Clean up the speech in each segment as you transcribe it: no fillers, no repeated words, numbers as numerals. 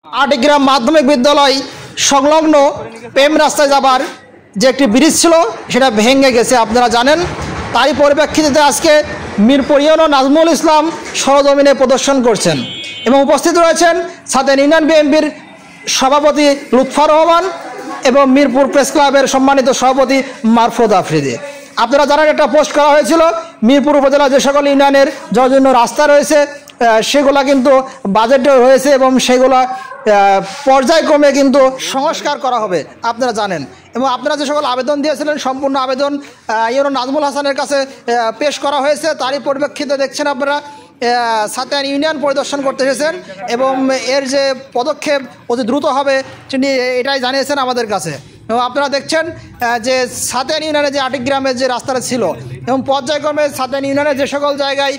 আটিগ্রাম মাধ্যমিক বিদ্যালয় সংলগ্ন প্রেম রাস্তায় যাবার যে একটি ব্রিজ ছিল সেটা ভেঙে গেছে আপনারা জানেন। তারই পরিপ্রেক্ষিতে আজকে মিরপুর ইউনো নাজমুল ইসলাম সরজমিনে প্রদর্শন করছেন এবং উপস্থিত রয়েছেন সাথে ইউনিয়ন বিএনপির সভাপতি লুৎফর রহমান এবং মিরপুর প্রেস ক্লাবের সম্মানিত সভাপতি মারফুদ আফ্রিদি। আপনারা জানেন একটা পোস্ট করা হয়েছিল মিরপুর উপজেলা যে সকল ইউনিয়নের জন্য রাস্তা রয়েছে সেগুলা কিন্তু বাজেটে রয়েছে এবং সেগুলা পর্যায়ক্রমে কিন্তু সংস্কার করা হবে আপনারা জানেন। এবং আপনারা যে সকল আবেদন দিয়েছিলেন সম্পূর্ণ আবেদন ইউনো নাজমুল হাসানের কাছে পেশ করা হয়েছে। তারই পরিপ্রেক্ষিতে দেখছেন আপনারা সাতেয়ান ইউনিয়ন পরিদর্শন করতে এসেছেন এবং এর যে পদক্ষেপ অতি দ্রুত হবে তিনি এটাই জানিয়েছেন আমাদের কাছে। এবং আপনারা দেখছেন যে সাতেয়ান ইউনিয়নের যে আটিগ্রামের যে রাস্তাটা ছিল এবং পর্যায়ক্রমে সাতেয়ান ইউনিয়নের যে সকল জায়গায়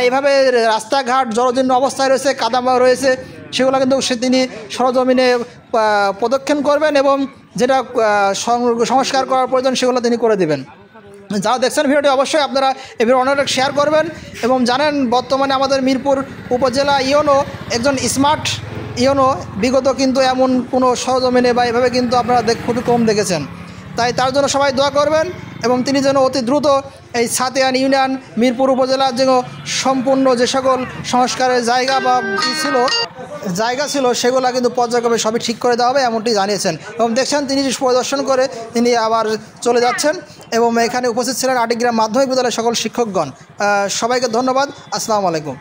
এইভাবে রাস্তাঘাট জরাজীর্ণ অবস্থায় রয়েছে, কাদামা রয়েছে, সেগুলো কিন্তু তিনি সরজমিনে পদক্ষেপ করবেন এবং যেটা সংস্কার করার প্রয়োজন সেগুলো তিনি করে দেবেন। যারা দেখছেন ভিডিওটি অবশ্যই আপনারা এই ভিডিও অনেক শেয়ার করবেন এবং জানেন বর্তমানে আমাদের মিরপুর উপজেলা ইউনো একজন স্মার্ট ইউনো বিগত কিন্তু এমন কোনো সরজমিনে বা এভাবে কিন্তু আপনারা খুবই কম দেখেছেন। তাই তার জন্য সবাই দোয়া করবেন এবং তিনি যেন অতি দ্রুত এই সাতেয়ান ইউনিয়ন মিরপুর উপজেলার যেন সম্পূর্ণ যে সকল সংস্কারের জায়গা ছিল সেগুলো কিন্তু পর্যায়ক্রমে সবই ঠিক করে দেওয়া হবে এমনটি জানিয়েছেন। এবং দেখছেন তিনি পরিদর্শন করে তিনি আবার চলে যাচ্ছেন এবং এখানে উপস্থিত ছিলেন আটিগ্রাম মাধ্যমিক বিদ্যালয়ের সকল শিক্ষকগণ। সবাইকে ধন্যবাদ। আসসালামু আলাইকুম।